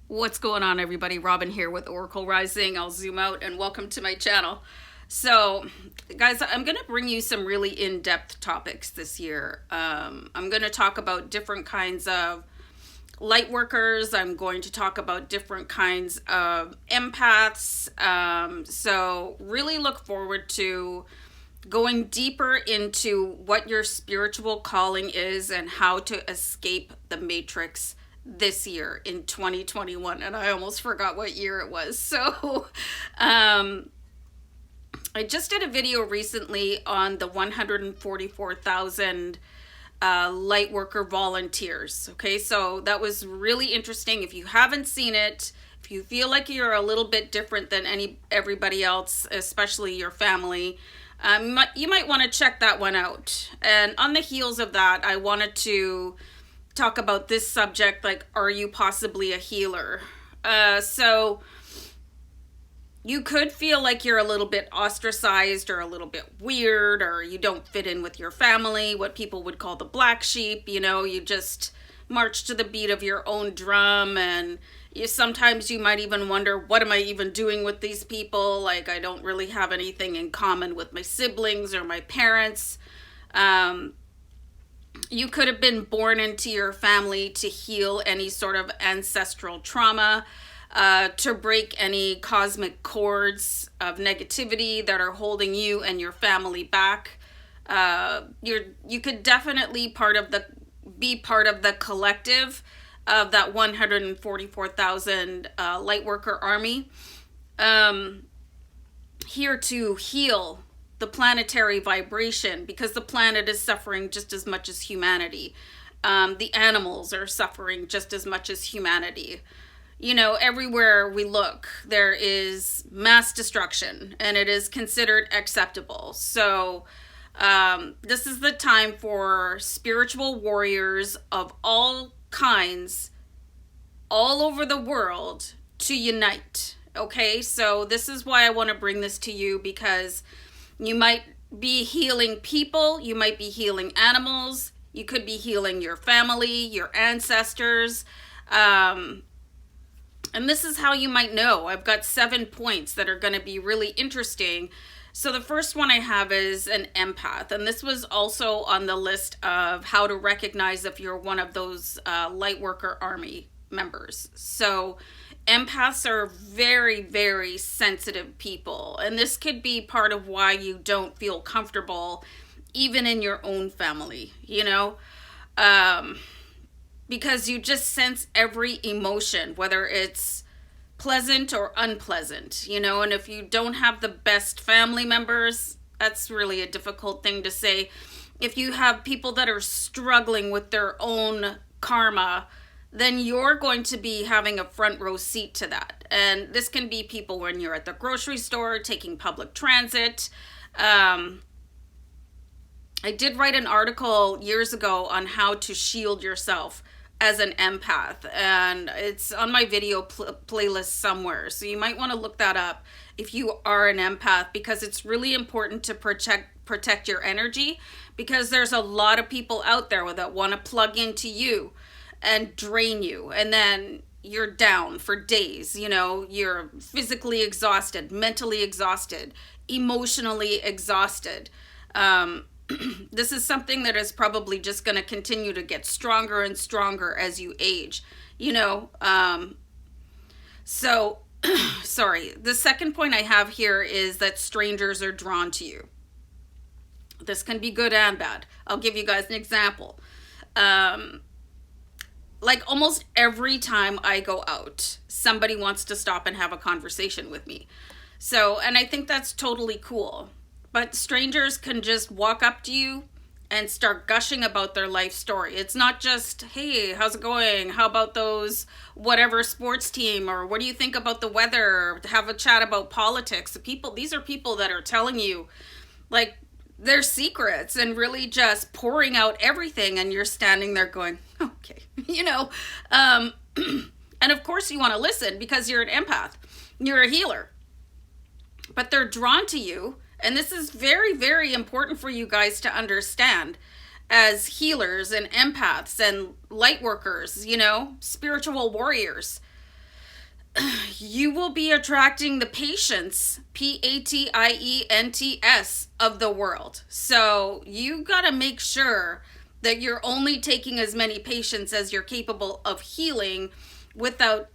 What's going on, everybody? Robin here with Oracle Rising. I'll zoom out and welcome to my channel. So, guys, I'm going to bring you some really in-depth topics this year. I'm going to talk about different kinds of light workers. I'm going to talk about different kinds of empaths. So, really look forward to going deeper into what your spiritual calling is and how to escape the matrix this year in 2021. And I almost forgot what year it was. So I just did a video recently on the 144,000 light worker volunteers. Okay, so that was really interesting. If you haven't seen it, if you feel like you're a little bit different than everybody else, especially your family, you might want to check that one out. And on the heels of that, I wanted to talk about this subject, like, are you possibly a healer? So you could feel like you're a little bit ostracized or a little bit weird, or you don't fit in with your family, what people would call the black sheep. You just march to the beat of your own drum, and sometimes you might even wonder, what am I even doing with these people? Like, I don't really have anything in common with my siblings or my parents. You could have been born into your family to heal any sort of ancestral trauma, to break any cosmic cords of negativity that are holding you and your family back. You could definitely be part of the collective of that 144,000 light worker army, here to heal the planetary vibration, because the planet is suffering just as much as humanity. The animals are suffering just as much as humanity. Everywhere we look, there is mass destruction, and it is considered acceptable. So this is the time for spiritual warriors of all kinds, all over the world, to unite. Okay, so this is why I want to bring this to you, because you might be healing people, you might be healing animals, you could be healing your family, your ancestors. And this is how you might know. I've got 7 points that are going to be really interesting. So the first one I have is an empath. And this was also on the list of how to recognize if you're one of those light worker army members. So empaths are very, very sensitive people. And this could be part of why you don't feel comfortable even in your own family, because you just sense every emotion, whether it's pleasant or unpleasant, and if you don't have the best family members, that's really a difficult thing to say. If you have people that are struggling with their own karma, then you're going to be having a front row seat to that. And this can be people when you're at the grocery store, taking public transit. I did write an article years ago on how to shield yourself as an empath, and it's on my video playlist somewhere. So you might want to look that up if you are an empath, because it's really important to protect your energy, because there's a lot of people out there that want to plug into you and drain you, and then you're down for days. You're physically exhausted, mentally exhausted, emotionally exhausted. This is something that is probably just going to continue to get stronger and stronger as you age, so sorry. The second point I have here is that strangers are drawn to you. This can be good and bad. I'll give you guys an example. Like, almost every time I go out, somebody wants to stop and have a conversation with me. So, and I think that's totally cool. But strangers can just walk up to you and start gushing about their life story. It's not just, hey, how's it going? How about those whatever sports team? Or what do you think about the weather? Have a chat about politics. These are people that are telling you, like, their secrets and really just pouring out everything. And you're standing there going, okay, and of course you want to listen, because you're an empath. You're a healer. But they're drawn to you. And this is very, very important for you guys to understand as healers and empaths and light workers, spiritual warriors. you will be attracting the patients, patients, of the world. So you got to make sure that you're only taking as many patients as you're capable of healing without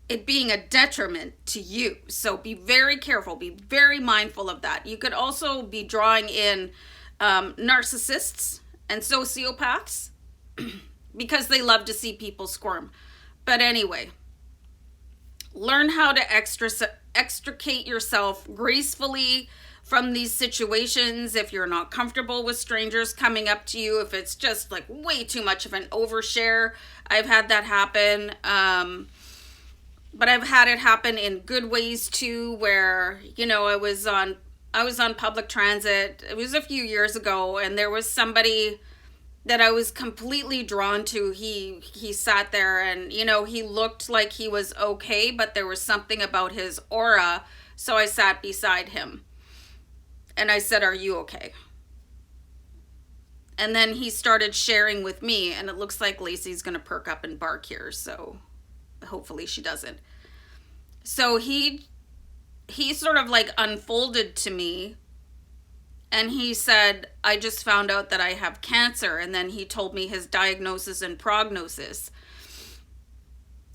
it being a detriment to you. So be very careful, be very mindful of that. You could also be drawing in narcissists and sociopaths because they love to see people squirm. But anyway, learn how to extricate yourself gracefully from these situations. If you're not comfortable with strangers coming up to you, if it's just like way too much of an overshare, I've had that happen. But I've had it happen in good ways too, where, I was on public transit. It was a few years ago, and there was somebody that I was completely drawn to. He sat there, and he looked like he was okay, but there was something about his aura. So I sat beside him and I said, "Are you okay?" And then he started sharing with me, and it looks like Lacey's gonna perk up and bark here, so hopefully she doesn't. So he sort of like unfolded to me, and he said, "I just found out that I have cancer." And then he told me his diagnosis and prognosis.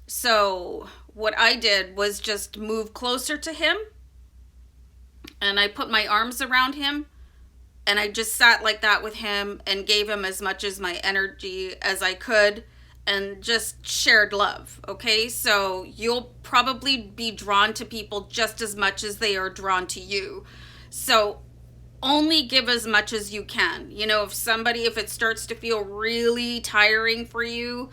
So what I did was just move closer to him, and I put my arms around him, and I just sat like that with him and gave him as much as my energy as I could and just shared love. Okay, so you'll probably be drawn to people just as much as they are drawn to you. So only give as much as you can. If it starts to feel really tiring for you,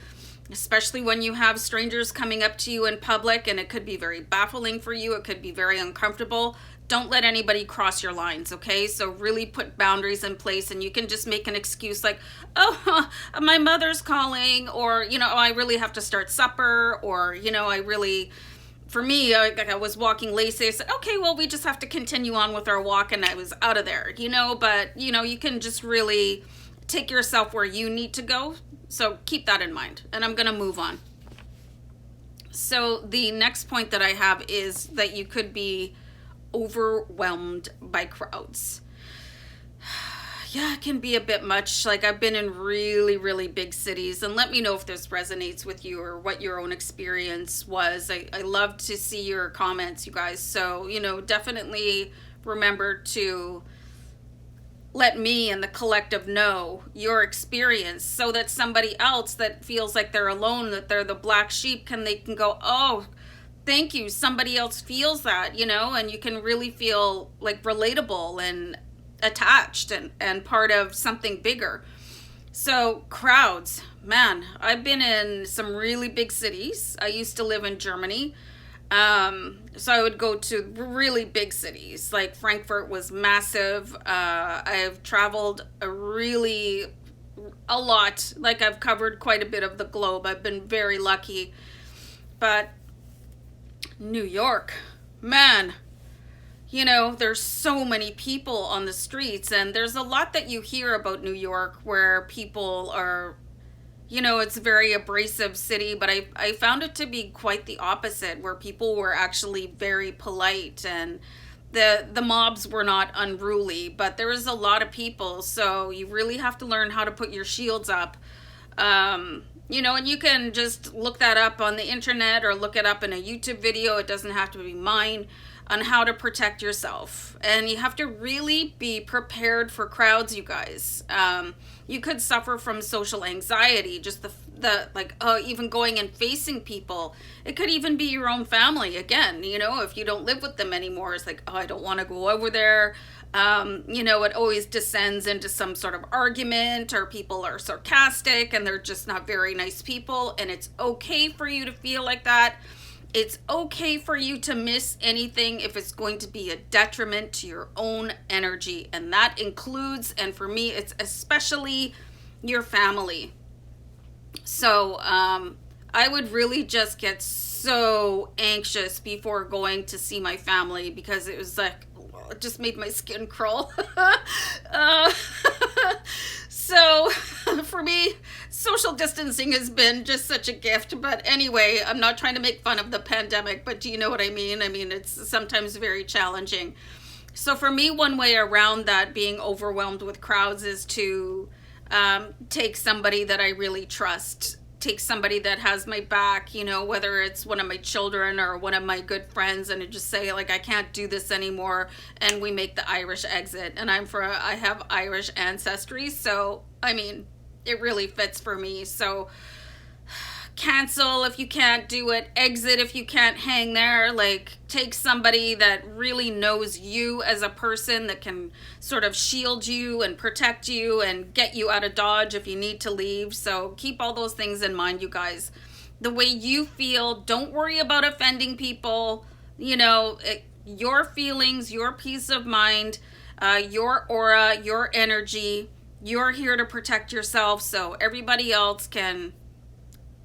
especially when you have strangers coming up to you in public, and it could be very baffling for you, it could be very uncomfortable, don't let anybody cross your lines, okay? So really put boundaries in place, and you can just make an excuse like, "Oh, my mother's calling," or, "I really have to start supper," or, for me, I was walking Lacey. I said, "Okay, well, we just have to continue on with our walk," and I was out of there, but, you can just really take yourself where you need to go. So keep that in mind, and I'm going to move on. So the next point that I have is that you could be overwhelmed by crowds. Yeah, it can be a bit much. Like, I've been in really, really big cities, and let me know if this resonates with you or what your own experience was. I love to see your comments, you guys. So, definitely remember to let me and the collective know your experience, so that somebody else that feels like they're alone, that they're the black sheep, they can go, "Oh, thank you, somebody else feels that," and you can really feel like relatable and attached and part of something bigger. So crowds, man, I've been in some really big cities. I used to live in Germany. So I would go to really big cities, like Frankfurt was massive. I've traveled a lot. Like, I've covered quite a bit of the globe. I've been very lucky. But New York, man, there's so many people on the streets, and there's a lot that you hear about New York where people are, it's a very abrasive city, but I found it to be quite the opposite, where people were actually very polite, and the mobs were not unruly, but there was a lot of people. So you really have to learn how to put your shields up. And you can just look that up on the internet or look it up in a YouTube video. It doesn't have to be mine, on how to protect yourself. And you have to really be prepared for crowds, you guys. You could suffer from social anxiety, just even going and facing people. It could even be your own family. Again, if you don't live with them anymore, it's like, "Oh, I don't want to go over there." It always descends into some sort of argument, or people are sarcastic and they're just not very nice people. And it's okay for you to feel like that. It's okay for you to miss anything if it's going to be a detriment to your own energy. And that includes, and for me, it's especially your family. So I would really just get so anxious before going to see my family, because it just made my skin crawl. So for me, social distancing has been just such a gift. But anyway, I'm not trying to make fun of the pandemic, but do you know what I mean? I mean, it's sometimes very challenging. So for me, one way around that being overwhelmed with crowds is to take somebody that I really trust, take somebody that has my back, you know, whether it's one of my children or one of my good friends, and just say like, I can't do this anymore, and we make the Irish exit. And I have Irish ancestry, so I mean, it really fits for me. So cancel if you can't do it, exit if you can't hang there. Like, take somebody that really knows you as a person, that can sort of shield you and protect you and get you out of Dodge if you need to leave. So keep all those things in mind, you guys. The way you feel, don't worry about offending people. You know, your feelings, your peace of mind, your aura, your energy. You're here to protect yourself, so everybody else can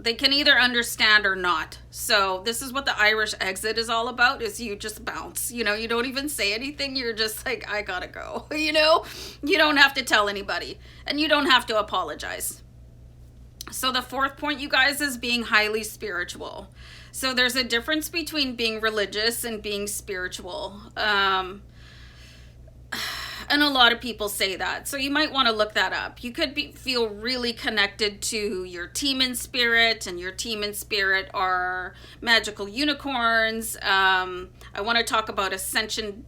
either understand or not. So this is what the Irish exit is all about, is you just bounce. You know, you don't even say anything. You're just like, I gotta go. You know, you don't have to tell anybody, and you don't have to apologize. So the fourth point, you guys, is being highly spiritual. So there's a difference between being religious and being spiritual. And a lot of people say that. So you might want to look that up. You could feel really connected to your team in spirit, and your team in spirit are magical unicorns. I want to talk about Ascension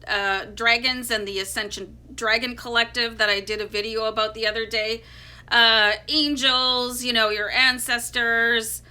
Dragons and the Ascension Dragon Collective that I did a video about the other day. Angels, you know, your ancestors,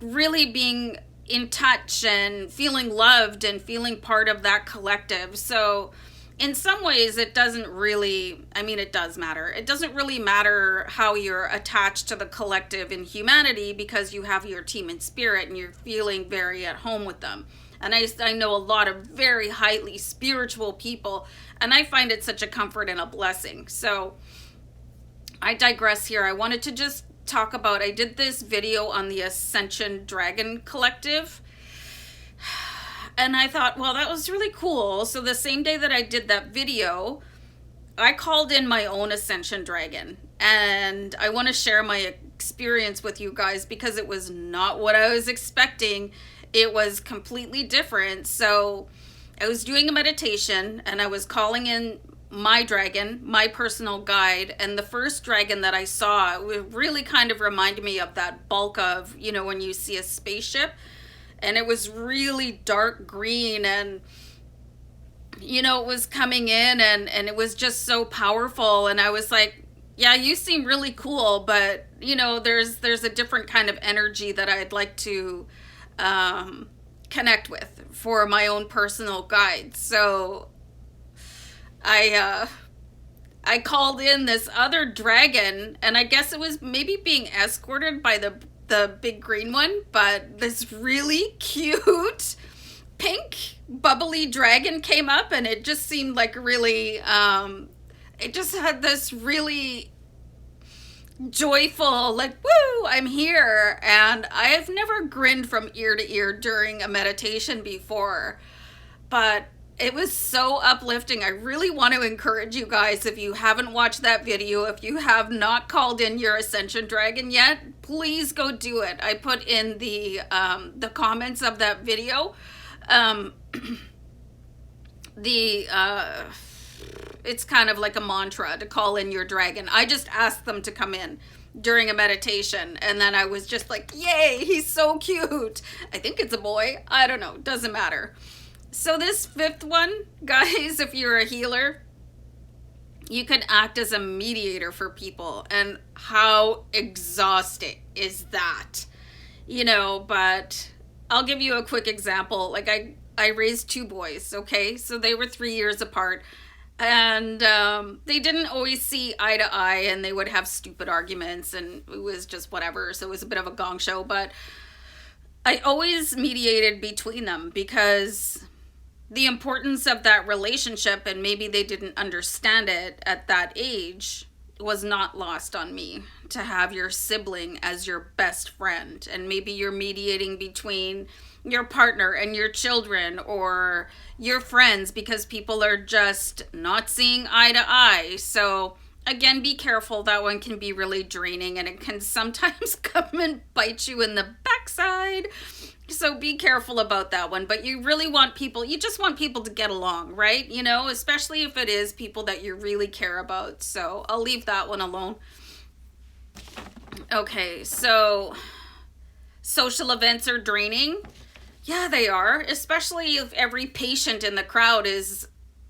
really being in touch and feeling loved and feeling part of that collective. So in some ways, it doesn't really, I mean, it does matter. It doesn't really matter how you're attached to the collective in humanity, because you have your team in spirit and you're feeling very at home with them. And I know a lot of very highly spiritual people, and I find it such a comfort and a blessing. So I digress here. I wanted to just talk about, I did this video on the Ascension Dragon Collective. And I thought, well, that was really cool. So the same day that I did that video, I called in my own Ascension Dragon. And I want to share my experience with you guys, because it was not what I was expecting. It was completely different. So I was doing a meditation, and I was calling in my dragon, my personal guide. And the first dragon that I saw, it really kind of reminded me of that bulk of, you know, when you see a spaceship. And it was really dark green, and, you know, it was coming in, and it was just so powerful. And I was like, yeah, you seem really cool, but, you know, there's a different kind of energy that I'd like to connect with for my own personal guide. So I called in this other dragon, and I guess it was maybe being escorted by the big green one, but this really cute pink bubbly dragon came up, and it just seemed like really it just had this really joyful, like, woo, I'm here. And I've never grinned from ear to ear during a meditation before, but it was so uplifting. I really want to encourage you guys, if you haven't watched that video, if you have not called in your Ascension Dragon yet, please go do it. I put in the comments of that video it's kind of like a mantra to call in your dragon. I just asked them to come in during a meditation, and then I was just like, yay, he's so cute. I think it's a boy. I don't know. Doesn't matter. So this fifth one, guys, if you're a healer, you can act as a mediator for people. And how exhausting is that? You know, but I'll give you a quick example. Like, I raised two boys, okay? So they were 3 years apart. And they didn't always see eye to eye, and they would have stupid arguments, and it was just whatever. So it was a bit of a gong show. But I always mediated between them, because the importance of that relationship, and maybe they didn't understand it at that age, was not lost on me. To have your sibling as your best friend, and maybe you're mediating between your partner and your children, or your friends, because people are just not seeing eye to eye. So Again, be careful. That one can be really draining and it can sometimes come and bite you in the backside. So be careful about that one. But you really want people, you just want people to get along, right? You know, especially if it is people that you really care about. So I'll leave that one alone. Okay, so social events are draining. Yeah, they are, especially if every patient in the crowd is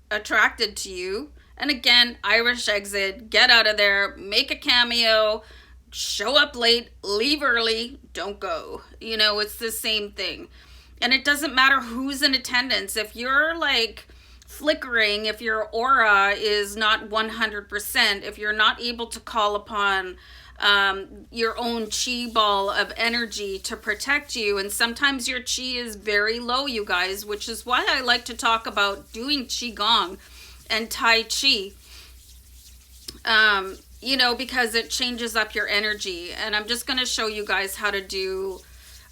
attracted to you. And again, Irish exit, get out of there, make a cameo, show up late, leave early, don't go. You know, it's the same thing. And it doesn't matter who's in attendance. If you're like flickering, if your aura is not 100%, if you're not able to call upon your own chi ball of energy to protect you, and sometimes your chi is very low, you guys, which is why I like to talk about doing qigong and tai chi, you know, because it changes up your energy. And I'm just going to show you guys how to do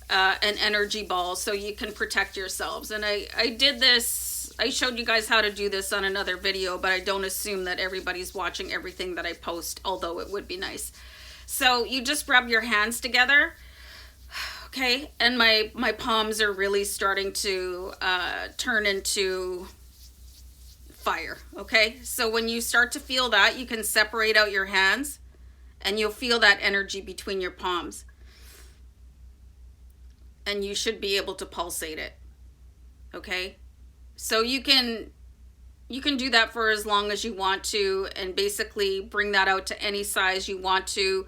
an energy ball so you can protect yourselves. And I did this, I showed you guys how to do this on another video, but I don't assume that everybody's watching everything that I post, although it would be nice. So you just rub your hands together, okay? And my palms are really starting to turn into fire, okay? So when you start to feel that, you can separate out your hands and you'll feel that energy between your palms. And you should be able to pulsate it, okay? So you can do that for as long as you want to, and basically bring that out to any size you want to.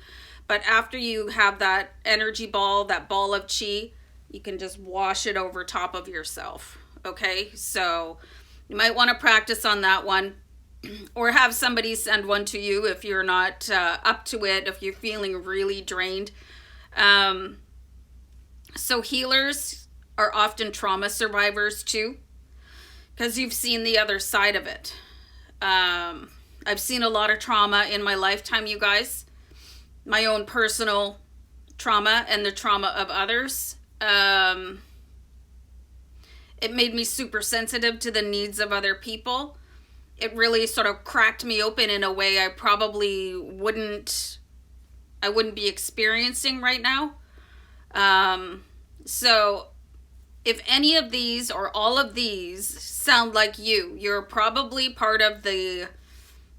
But after you have that energy ball, that ball of chi, you can just wash it over top of yourself, okay? So you might want to practice on that one, or have somebody send one to you if you're not up to it, if you're feeling really drained. So healers are often trauma survivors too, because you've seen the other side of it. I've seen a lot of trauma in my lifetime, you guys. My own personal trauma and the trauma of others. It made me super sensitive to the needs of other people. It really sort of cracked me open in a way I probably wouldn't be experiencing right now. So if any of these or all of these sound like you're probably part of the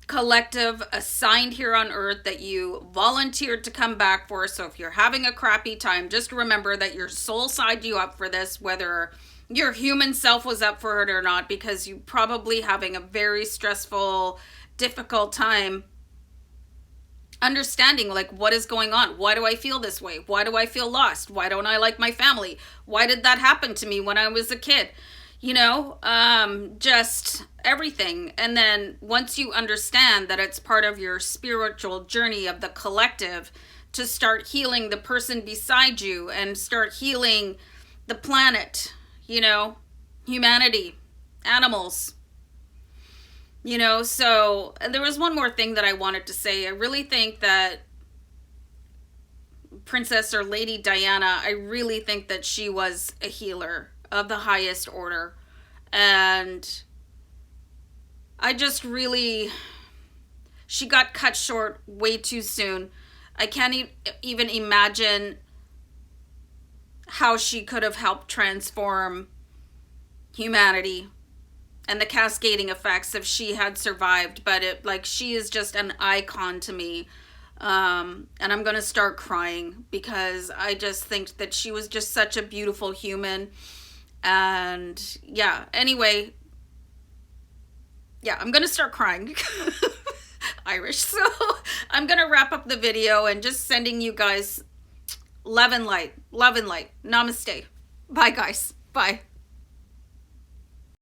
collective assigned here on earth that you volunteered to come back for. So if you're having a crappy time, just remember that your soul signed you up for this, whether your human self was up for it or not, because you're probably having a very stressful, difficult time understanding like what is going on. Why do I feel this way? Why do I feel lost? Why don't I like my family? Why did that happen to me when I was a kid? You know, just everything. And then once you understand that it's part of your spiritual journey of the collective, to start healing the person beside you and start healing the planet, you know, humanity, animals. You know, so there was one more thing that I wanted to say. I really think that Princess or Lady Diana, I really think that she was a healer of the highest order. And I just really, she got cut short way too soon. I can't even imagine how she could have helped transform humanity and the cascading effects if she had survived. But she is just an icon to me. And I'm going to start crying because I just think that she was just such a beautiful human. And yeah, anyway, yeah, I'm going to start crying. Irish. So I'm going to wrap up the video and just sending you guys love and light. Love and light. Namaste. Bye, guys. Bye.